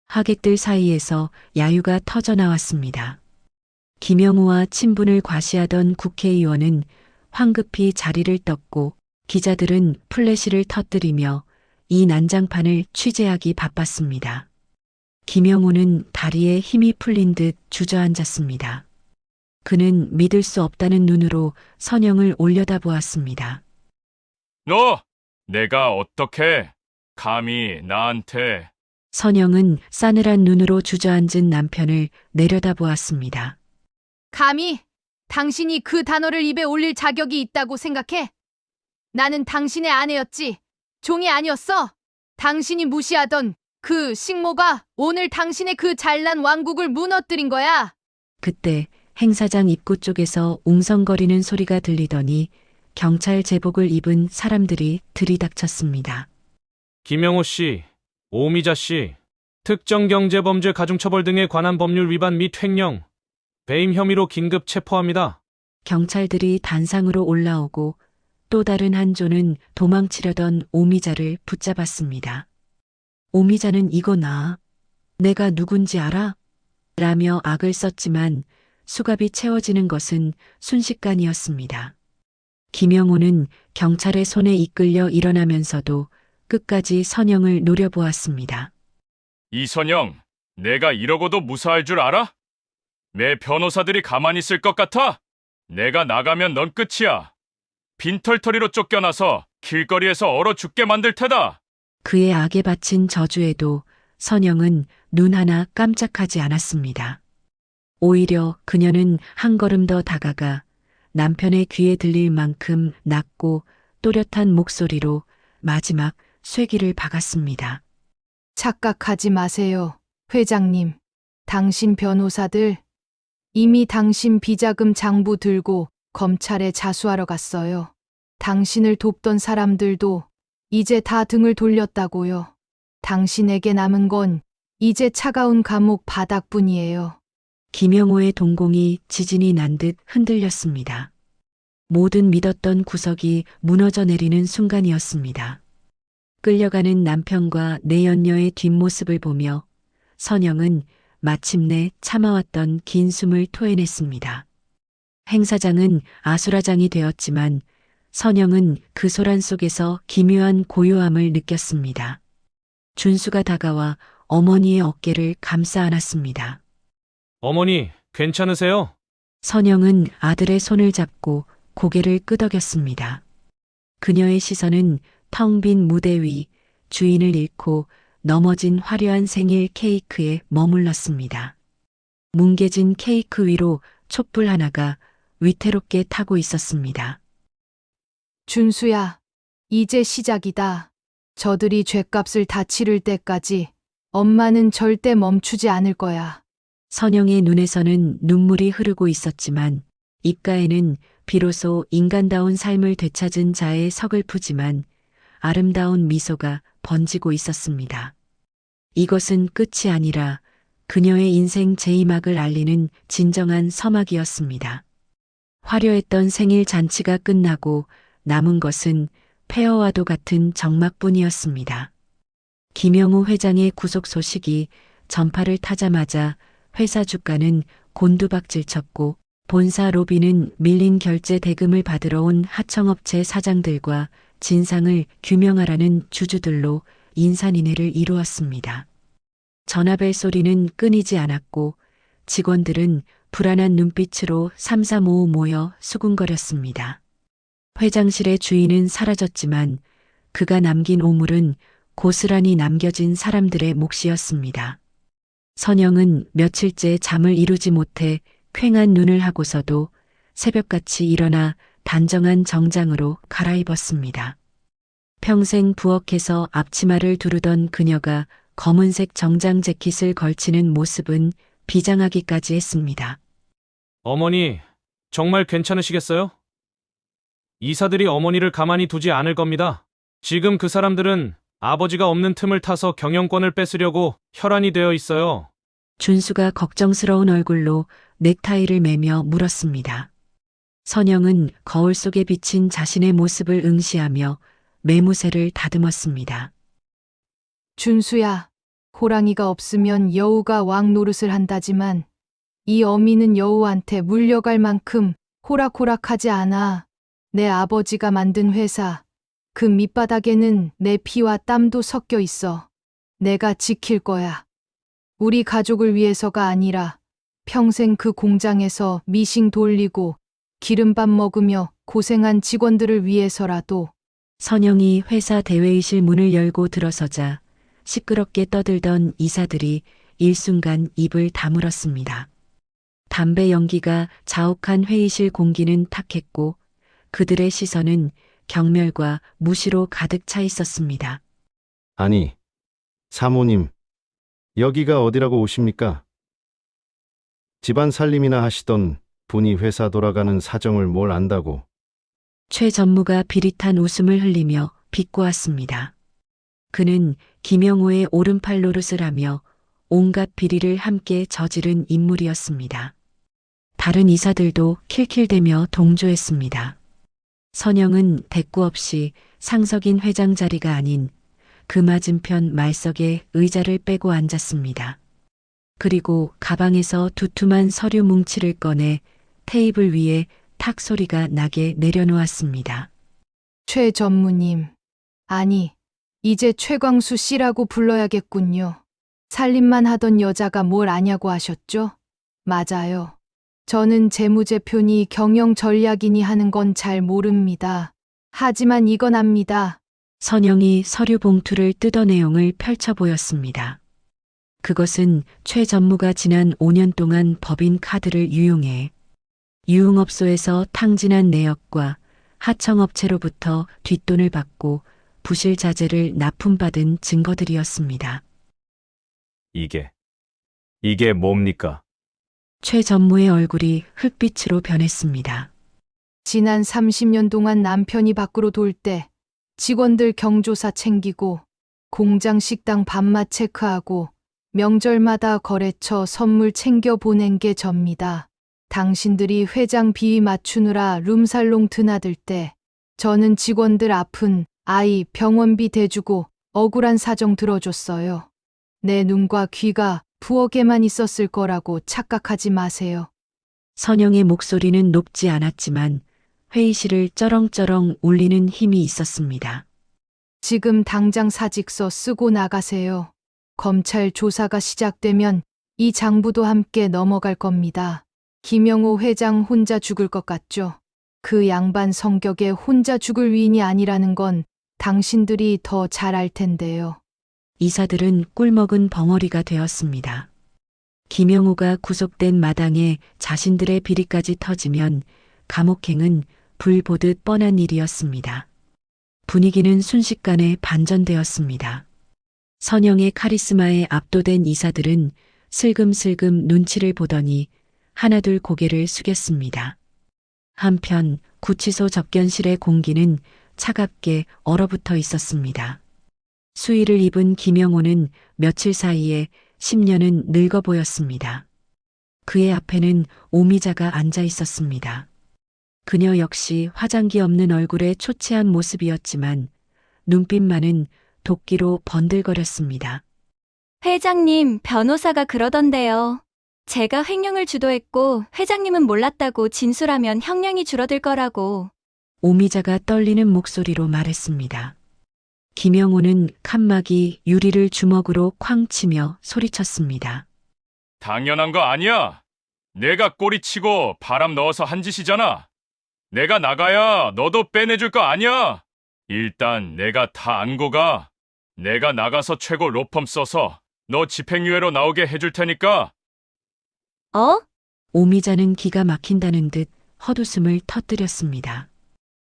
Speaker 1: 하객들 사이에서 야유가 터져나왔습니다. 김영우와 친분을 과시하던 국회의원은 황급히 자리를 떴고 기자들은 플래시를 터뜨리며 이 난장판을 취재하기 바빴습니다. 김영우는 다리에 힘이 풀린 듯 주저앉았습니다. 그는 믿을 수 없다는 눈으로 선영을 올려다보았습니다.
Speaker 2: 너! 내가 어떻게 감히 나한테...
Speaker 1: 선영은 싸늘한 눈으로 주저앉은 남편을 내려다보았습니다.
Speaker 5: 감히 당신이 그 단어를 입에 올릴 자격이 있다고 생각해? 나는 당신의 아내였지. 종이 아니었어. 당신이 무시하던 그 식모가 오늘 당신의 그 잘난 왕국을 무너뜨린 거야.
Speaker 1: 그때 행사장 입구 쪽에서 웅성거리는 소리가 들리더니 경찰 제복을 입은 사람들이 들이닥쳤습니다.
Speaker 3: 김영호 씨, 오미자 씨, 특정경제범죄 가중처벌 등에 관한 법률 위반 및 횡령, 배임 혐의로 긴급 체포합니다.
Speaker 1: 경찰들이 단상으로 올라오고 또 다른 한 조는 도망치려던 오미자를 붙잡았습니다. 오미자는 이거나 내가 누군지 알아? 라며 악을 썼지만 수갑이 채워지는 것은 순식간이었습니다. 김영호는 경찰의 손에 이끌려 일어나면서도 끝까지 선영을 노려보았습니다.
Speaker 2: 이선영, 내가 이러고도 무사할 줄 알아? 내 변호사들이 가만히 있을 것 같아? 내가 나가면 넌 끝이야. 빈털터리로 쫓겨나서 길거리에서 얼어 죽게 만들 테다.
Speaker 1: 그의 악에 바친 저주에도 선영은 눈 하나 깜짝하지 않았습니다. 오히려 그녀는 한 걸음 더 다가가 남편의 귀에 들릴 만큼 낮고 또렷한 목소리로 마지막 쇠기를 박았습니다.
Speaker 5: 착각하지 마세요, 회장님. 당신 변호사들 이미 당신 비자금 장부 들고 검찰에 자수하러 갔어요. 당신을 돕던 사람들도 이제 다 등을 돌렸다고요. 당신에게 남은 건 이제 차가운 감옥 바닥뿐이에요.
Speaker 1: 김영호의 동공이 지진이 난 듯 흔들렸습니다. 모든 믿었던 구석이 무너져 내리는 순간이었습니다. 끌려가는 남편과 내연녀의 뒷모습을 보며 선영은 마침내 참아왔던 긴 숨을 토해냈습니다. 행사장은 아수라장이 되었지만 선영은 그 소란 속에서 기묘한 고요함을 느꼈습니다. 준수가 다가와 어머니의 어깨를 감싸 안았습니다.
Speaker 3: 어머니, 괜찮으세요?
Speaker 1: 선영은 아들의 손을 잡고 고개를 끄덕였습니다. 그녀의 시선은 텅 빈 무대 위 주인을 잃고 넘어진 화려한 생일 케이크에 머물렀습니다. 뭉개진 케이크 위로 촛불 하나가 위태롭게 타고 있었습니다.
Speaker 5: 준수야, 이제 시작이다. 저들이 죗값을 다 치를 때까지 엄마는 절대 멈추지 않을 거야.
Speaker 1: 선영의 눈에서는 눈물이 흐르고 있었지만 입가에는 비로소 인간다운 삶을 되찾은 자의 서글프지만 아름다운 미소가 번지고 있었습니다. 이것은 끝이 아니라 그녀의 인생 제2막을 알리는 진정한 서막이었습니다. 화려했던 생일 잔치가 끝나고 남은 것은 폐허와도 같은 정막뿐이었습니다. 김영우 회장의 구속 소식이 전파를 타자마자 회사 주가는 곤두박질 쳤고 본사 로비는 밀린 결제 대금을 받으러 온 하청업체 사장들과 진상을 규명하라는 주주들로 인산인해를 이루었습니다. 전화벨 소리는 끊이지 않았고 직원들은 불안한 눈빛으로 삼삼오오 모여 수군거렸습니다. 회장실의 주인은 사라졌지만 그가 남긴 오물은 고스란히 남겨진 사람들의 몫이었습니다. 선영은 며칠째 잠을 이루지 못해 퀭한 눈을 하고서도 새벽같이 일어나 단정한 정장으로 갈아입었습니다. 평생 부엌에서 앞치마를 두르던 그녀가 검은색 정장 재킷을 걸치는 모습은 비장하기까지 했습니다.
Speaker 3: 어머니, 정말 괜찮으시겠어요? 이사들이 어머니를 가만히 두지 않을 겁니다. 지금 그 사람들은 아버지가 없는 틈을 타서 경영권을 뺏으려고 혈안이 되어 있어요.
Speaker 1: 준수가 걱정스러운 얼굴로 넥타이를 매며 물었습니다. 선영은 거울 속에 비친 자신의 모습을 응시하며 매무새를 다듬었습니다.
Speaker 5: 준수야, 호랑이가 없으면 여우가 왕 노릇을 한다지만 이 어미는 여우한테 물려갈 만큼 호락호락하지 않아. 내 아버지가 만든 회사, 그 밑바닥에는 내 피와 땀도 섞여 있어. 내가 지킬 거야. 우리 가족을 위해서가 아니라 평생 그 공장에서 미싱 돌리고 기름밥 먹으며 고생한 직원들을 위해서라도.
Speaker 1: 선영이 회사 대회의실 문을 열고 들어서자 시끄럽게 떠들던 이사들이 일순간 입을 다물었습니다. 담배 연기가 자욱한 회의실 공기는 탁했고 그들의 시선은 경멸과 무시로 가득 차 있었습니다.
Speaker 4: 아니, 사모님, 여기가 어디라고 오십니까? 집안 살림이나 하시던 분이 회사 돌아가는 사정을 뭘 안다고.
Speaker 1: 최 전무가 비릿한 웃음을 흘리며 비꼬았습니다. 그는 김영호의 오른팔 노릇을 하며 온갖 비리를 함께 저지른 인물이었습니다. 다른 이사들도 킬킬대며 동조했습니다. 선영은 대꾸 없이 상석인 회장 자리가 아닌 그 맞은편 말석에 의자를 빼고 앉았습니다. 그리고 가방에서 두툼한 서류 뭉치를 꺼내 테이블 위에 탁 소리가 나게 내려놓았습니다.
Speaker 5: 최 전무님. 아니, 이제 최광수 씨라고 불러야겠군요. 살림만 하던 여자가 뭘 아냐고 하셨죠? 맞아요. 저는 재무제표니 경영 전략이니 하는 건 잘 모릅니다. 하지만 이건 압니다.
Speaker 1: 선영이 서류 봉투를 뜯어 내용을 펼쳐 보였습니다. 그것은 최 전무가 지난 5년 동안 법인 카드를 유용해 유흥업소에서 탕진한 내역과 하청업체로부터 뒷돈을 받고 부실 자재를 납품받은 증거들이었습니다.
Speaker 3: 이게 뭡니까?
Speaker 1: 최 전무의 얼굴이 흙빛으로 변했습니다.
Speaker 5: 지난 30년 동안 남편이 밖으로 돌 때 직원들 경조사 챙기고 공장 식당 밥맛 체크하고 명절마다 거래처 선물 챙겨 보낸 게 접니다. 당신들이 회장 비위 맞추느라 룸살롱 드나들 때 저는 직원들 아픈 아이 병원비 대주고 억울한 사정 들어줬어요. 내 눈과 귀가 부엌에만 있었을 거라고 착각하지 마세요.
Speaker 1: 선영의 목소리는 높지 않았지만 회의실을 쩌렁쩌렁 울리는 힘이 있었습니다.
Speaker 5: 지금 당장 사직서 쓰고 나가세요. 검찰 조사가 시작되면 이 장부도 함께 넘어갈 겁니다. 김영호 회장 혼자 죽을 것 같죠? 그 양반 성격에 혼자 죽을 위인이 아니라는 건 당신들이 더 잘 알 텐데요.
Speaker 1: 이사들은 꿀먹은 벙어리가 되었습니다. 김영호가 구속된 마당에 자신들의 비리까지 터지면 감옥행은 불 보듯 뻔한 일이었습니다. 분위기는 순식간에 반전되었습니다. 선영의 카리스마에 압도된 이사들은 슬금슬금 눈치를 보더니 하나둘 고개를 숙였습니다. 한편 구치소 접견실의 공기는 차갑게 얼어붙어 있었습니다. 수의를 입은 김영호는 며칠 사이에 10년은 늙어 보였습니다. 그의 앞에는 오미자가 앉아 있었습니다. 그녀 역시 화장기 없는 얼굴에 초췌한 모습이었지만 눈빛만은 도끼로 번들거렸습니다.
Speaker 7: 회장님, 변호사가 그러던데요. 제가 횡령을 주도했고 회장님은 몰랐다고 진술하면 형량이 줄어들 거라고.
Speaker 1: 오미자가 떨리는 목소리로 말했습니다. 김영호는 칸막이 유리를 주먹으로 쾅 치며 소리쳤습니다.
Speaker 2: 당연한 거 아니야. 내가 꼬리치고 바람 넣어서 한 짓이잖아. 내가 나가야 너도 빼내줄 거 아니야. 일단 내가 다 안고 가. 내가 나가서 최고 로펌 써서 너 집행유예로 나오게 해줄 테니까.
Speaker 7: 어?
Speaker 1: 오미자는 기가 막힌다는 듯 헛웃음을 터뜨렸습니다.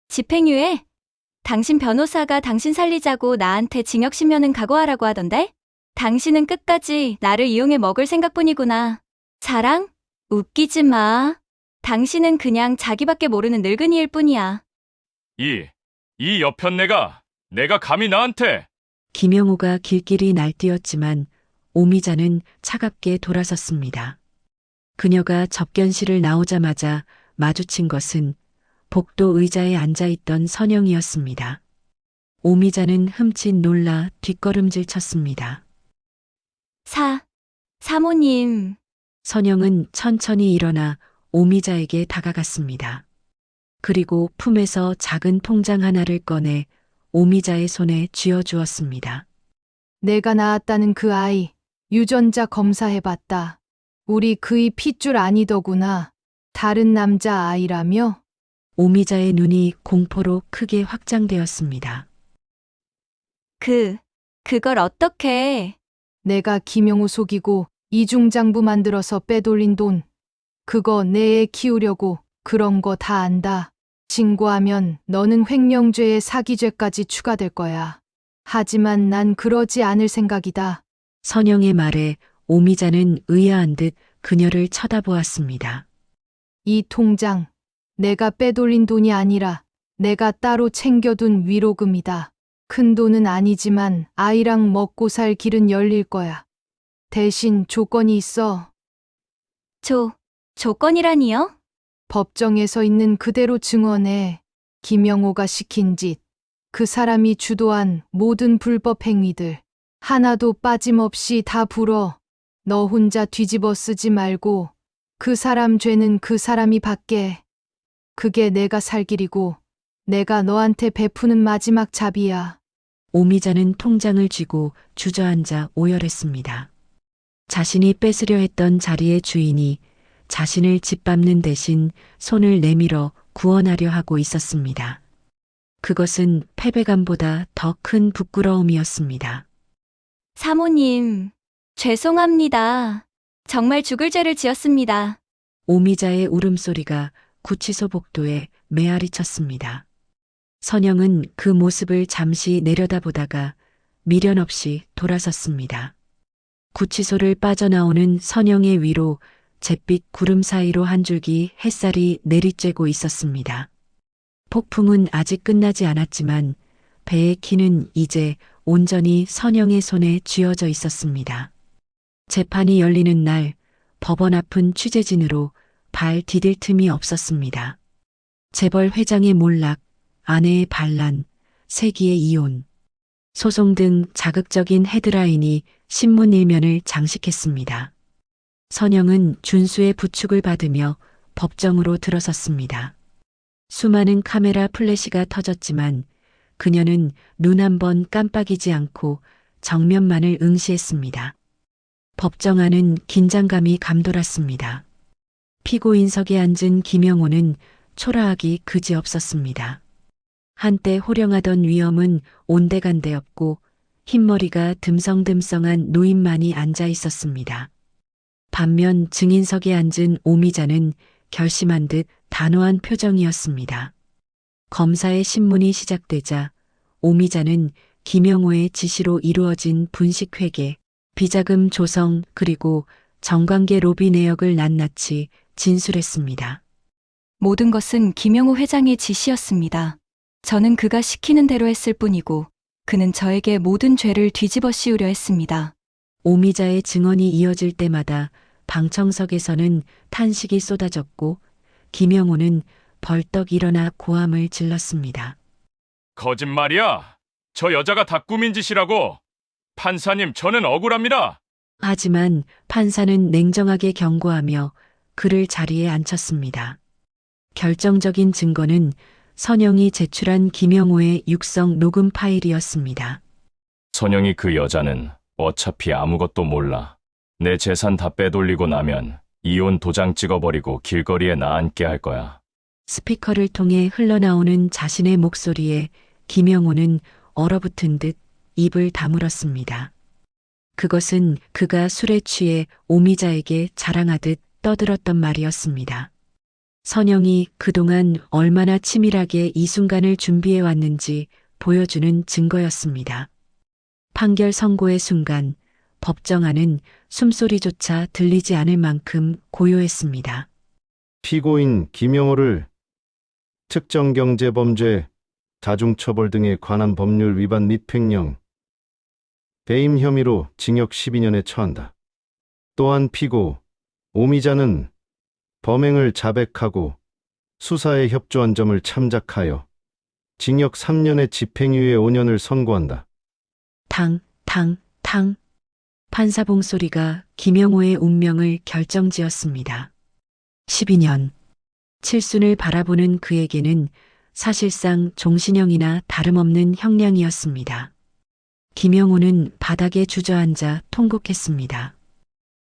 Speaker 7: 집행유예? 당신 변호사가 당신 살리자고 나한테 징역 10년은 각오하라고 하던데? 당신은 끝까지 나를 이용해 먹을 생각뿐이구나. 자랑? 웃기지 마. 당신은 그냥 자기밖에 모르는 늙은이일 뿐이야.
Speaker 2: 이 내가 감히 나한테.
Speaker 1: 김영호가 길길이 날뛰었지만 오미자는 차갑게 돌아섰습니다. 그녀가 접견실을 나오자마자 마주친 것은 복도 의자에 앉아있던 선영이었습니다. 오미자는 흠칫 놀라 뒷걸음질 쳤습니다.
Speaker 7: 사모님.
Speaker 1: 선영은 천천히 일어나 오미자에게 다가갔습니다. 그리고 품에서 작은 통장 하나를 꺼내 오미자의 손에 쥐어주었습니다.
Speaker 5: 내가 낳았다는 그 아이, 유전자 검사해봤다. 우리 그이 핏줄 아니더구나. 다른 남자 아이라며?
Speaker 1: 오미자의 눈이 공포로 크게 확장되었습니다.
Speaker 7: 그걸 어떻게?
Speaker 5: 내가 김영호 속이고 이중장부 만들어서 빼돌린 돈. 그거 내 애 키우려고 그런 거 다 안다. 신고하면 너는 횡령죄에 사기죄까지 추가될 거야. 하지만 난 그러지 않을 생각이다.
Speaker 1: 선영의 말에 오미자는 의아한 듯 그녀를 쳐다보았습니다.
Speaker 5: 이 통장, 내가 빼돌린 돈이 아니라 내가 따로 챙겨둔 위로금이다. 큰 돈은 아니지만 아이랑 먹고 살 길은 열릴 거야. 대신 조건이 있어.
Speaker 7: 조건이라니요?
Speaker 5: 법정에서 있는 그대로 증언해 김영호가 시킨 짓, 그 사람이 주도한 모든 불법 행위들 하나도 빠짐없이 다 불어 너 혼자 뒤집어 쓰지 말고 그 사람 죄는 그 사람이 받게. 그게 내가 살 길이고 내가 너한테 베푸는 마지막 잡이야.
Speaker 1: 오미자는 통장을 쥐고 주저앉아 오열했습니다. 자신이 뺏으려 했던 자리의 주인이 자신을 짓밟는 대신 손을 내밀어 구원하려 하고 있었습니다. 그것은 패배감보다 더 큰 부끄러움이었습니다.
Speaker 7: 사모님, 죄송합니다. 정말 죽을 죄를 지었습니다.
Speaker 1: 오미자의 울음소리가 구치소 복도에 메아리 쳤습니다. 선영은 그 모습을 잠시 내려다보다가 미련 없이 돌아섰습니다. 구치소를 빠져나오는 선영의 위로 잿빛 구름 사이로 한 줄기 햇살이 내리쬐고 있었습니다. 폭풍은 아직 끝나지 않았지만 배의 키는 이제 온전히 선영의 손에 쥐어져 있었습니다. 재판이 열리는 날 법원 앞은 취재진으로 발 디딜 틈이 없었습니다. 재벌 회장의 몰락, 아내의 반란, 세기의 이혼, 소송 등 자극적인 헤드라인이 신문 일면을 장식했습니다. 선영은 준수의 부축을 받으며 법정으로 들어섰습니다. 수많은 카메라 플래시가 터졌지만 그녀는 눈 한 번 깜빡이지 않고 정면만을 응시했습니다. 법정 안은 긴장감이 감돌았습니다. 피고인석에 앉은 김영호는 초라하기 그지없었습니다. 한때 호령하던 위엄은 온데간데 없고 흰머리가 듬성듬성한 노인만이 앉아 있었습니다. 반면 증인석에 앉은 오미자는 결심한 듯 단호한 표정이었습니다. 검사의 신문이 시작되자 오미자는 김영호의 지시로 이루어진 분식회계, 비자금 조성 그리고 정관계 로비 내역을 낱낱이 진술했습니다.
Speaker 7: 모든 것은 김영호 회장의 지시였습니다. 저는 그가 시키는 대로 했을 뿐이고 그는 저에게 모든 죄를 뒤집어 씌우려 했습니다.
Speaker 1: 오미자의 증언이 이어질 때마다 방청석에서는 탄식이 쏟아졌고 김영호는 벌떡 일어나 고함을 질렀습니다.
Speaker 2: 거짓말이야. 저 여자가 다 꾸민 짓이라고. 판사님, 저는 억울합니다.
Speaker 1: 하지만 판사는 냉정하게 경고하며 그를 자리에 앉혔습니다. 결정적인 증거는 선영이 제출한 김영호의 육성 녹음 파일이었습니다.
Speaker 2: 선영이 그 여자는 어차피 아무것도 몰라. 내 재산 다 빼돌리고 나면 이혼 도장 찍어버리고 길거리에 나앉게 할 거야.
Speaker 1: 스피커를 통해 흘러나오는 자신의 목소리에 김영호는 얼어붙은 듯 입을 다물었습니다. 그것은 그가 술에 취해 오미자에게 자랑하듯 떠들었던 말이었습니다. 선영이 그동안 얼마나 치밀하게 이 순간을 준비해 왔는지 보여주는 증거였습니다. 판결 선고의 순간 법정 안은 숨소리조차 들리지 않을 만큼 고요했습니다.
Speaker 4: 피고인 김영호를 특정경제범죄, 다중처벌 등에 관한 법률 위반 및 횡령, 배임 혐의로 징역 12년에 처한다. 또한 피고 오미자는 범행을 자백하고 수사에 협조한 점을 참작하여 징역 3년에 집행유예 5년을 선고한다.
Speaker 1: 탕. 판사 봉소리가 김영호의 운명을 결정지었습니다. 12년. 칠순을 바라보는 그에게는 사실상 종신형이나 다름없는 형량이었습니다. 김영호는 바닥에 주저앉아 통곡했습니다.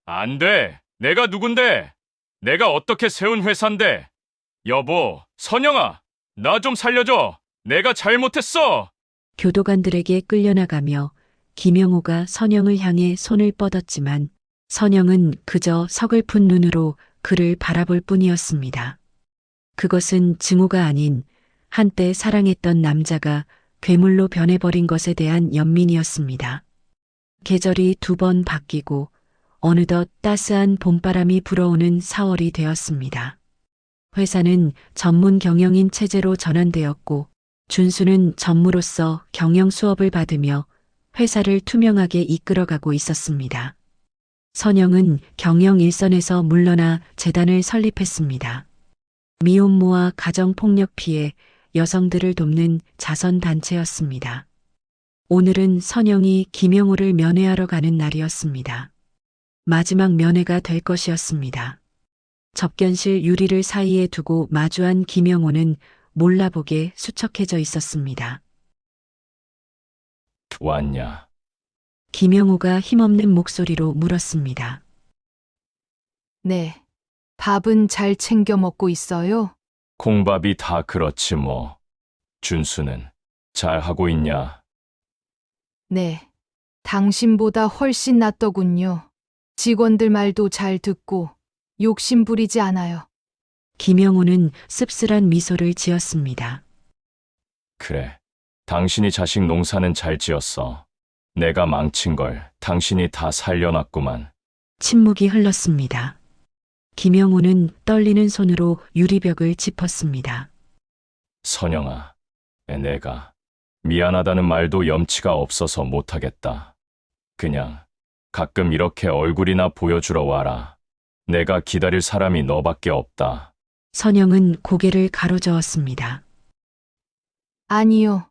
Speaker 2: 안 돼. 내가 누군데? 내가 어떻게 세운 회사인데? 여보, 선영아, 나 좀 살려줘. 내가 잘못했어.
Speaker 1: 교도관들에게 끌려나가며 김영호가 선영을 향해 손을 뻗었지만 선영은 그저 서글픈 눈으로 그를 바라볼 뿐이었습니다. 그것은 증오가 아닌 한때 사랑했던 남자가 괴물로 변해버린 것에 대한 연민이었습니다. 계절이 2번 바뀌고 어느덧 따스한 봄바람이 불어오는 4월이 되었습니다. 회사는 전문 경영인 체제로 전환되었고 준수는 전무로서 경영 수업을 받으며 회사를 투명하게 이끌어가고 있었습니다. 선영은 경영 일선에서 물러나 재단을 설립했습니다. 미혼모와 가정폭력 피해 여성들을 돕는 자선단체였습니다. 오늘은 선영이 김영호를 면회하러 가는 날이었습니다. 마지막 면회가 될 것이었습니다. 접견실 유리를 사이에 두고 마주한 김영호는 몰라보게 수척해져 있었습니다.
Speaker 2: 왔냐?
Speaker 1: 김영호가 힘없는 목소리로 물었습니다.
Speaker 5: 네. 밥은 잘 챙겨 먹고 있어요?
Speaker 2: 콩밥이 다 그렇지 뭐. 준수는 잘하고 있냐?
Speaker 5: 네. 당신보다 훨씬 낫더군요. 직원들 말도 잘 듣고 욕심 부리지 않아요.
Speaker 1: 김영호는 씁쓸한 미소를 지었습니다.
Speaker 2: 그래. 당신이 자식 농사는 잘 지었어. 내가 망친 걸 당신이 다 살려놨구만.
Speaker 1: 침묵이 흘렀습니다. 김영호는 떨리는 손으로 유리벽을 짚었습니다.
Speaker 2: 선영아, 내가 미안하다는 말도 염치가 없어서 못하겠다. 그냥 가끔 이렇게 얼굴이나 보여주러 와라. 내가 기다릴 사람이 너밖에 없다.
Speaker 1: 선영은 고개를 가로저었습니다.
Speaker 5: 아니요.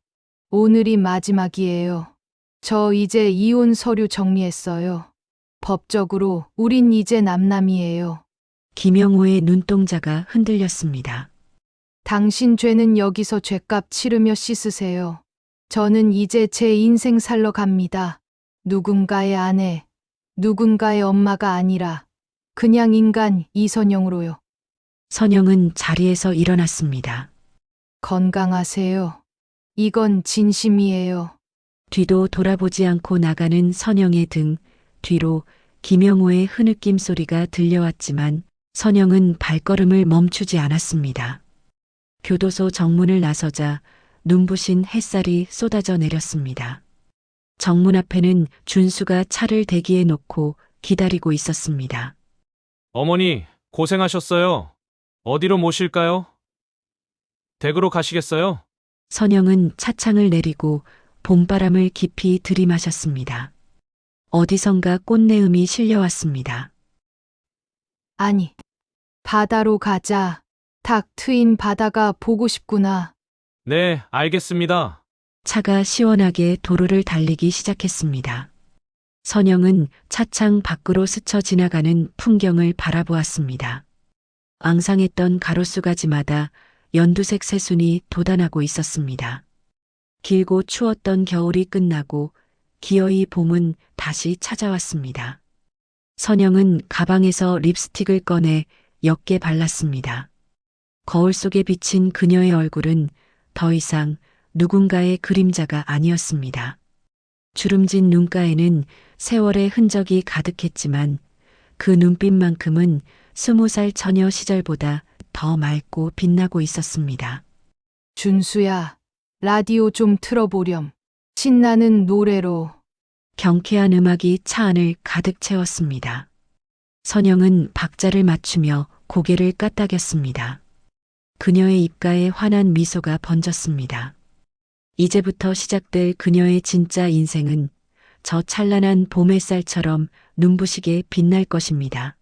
Speaker 5: 오늘이 마지막이에요. 저 이제 이혼 서류 정리했어요. 법적으로 우린 이제 남남이에요.
Speaker 1: 김영호의 눈동자가 흔들렸습니다.
Speaker 5: 당신 죄는 여기서 죄값 치르며 씻으세요. 저는 이제 제 인생 살러 갑니다. 누군가의 아내, 누군가의 엄마가 아니라 그냥 인간 이선영으로요.
Speaker 1: 선영은 자리에서 일어났습니다.
Speaker 5: 건강하세요. 이건 진심이에요.
Speaker 1: 뒤도 돌아보지 않고 나가는 선영의 등 뒤로 김영호의 흐느낌 소리가 들려왔지만 선영은 발걸음을 멈추지 않았습니다. 교도소 정문을 나서자 눈부신 햇살이 쏟아져 내렸습니다. 정문 앞에는 준수가 차를 대기해 놓고 기다리고 있었습니다.
Speaker 3: 어머니, 고생하셨어요. 어디로 모실까요? 댁으로 가시겠어요?
Speaker 1: 선영은 차창을 내리고 봄바람을 깊이 들이마셨습니다. 어디선가 꽃내음이 실려왔습니다.
Speaker 5: 아니, 바다로 가자. 탁 트인 바다가 보고 싶구나.
Speaker 3: 네, 알겠습니다.
Speaker 1: 차가 시원하게 도로를 달리기 시작했습니다. 선영은 차창 밖으로 스쳐 지나가는 풍경을 바라보았습니다. 앙상했던 가로수가지마다 연두색 새순이 돋아나고 있었습니다. 길고 추웠던 겨울이 끝나고 기어이 봄은 다시 찾아왔습니다. 선영은 가방에서 립스틱을 꺼내 옅게 발랐습니다. 거울 속에 비친 그녀의 얼굴은 더 이상 누군가의 그림자가 아니었습니다. 주름진 눈가에는 세월의 흔적이 가득했지만 그 눈빛만큼은 20살 처녀 시절보다 더 맑고 빛나고 있었습니다.
Speaker 5: 준수야, 라디오 좀 틀어보렴. 신나는 노래로.
Speaker 1: 경쾌한 음악이 차 안을 가득 채웠습니다. 선영은 박자를 맞추며 고개를 까딱였습니다. 그녀의 입가에 환한 미소가 번졌습니다. 이제부터 시작될 그녀의 진짜 인생은 저 찬란한 봄 햇살처럼 눈부시게 빛날 것입니다.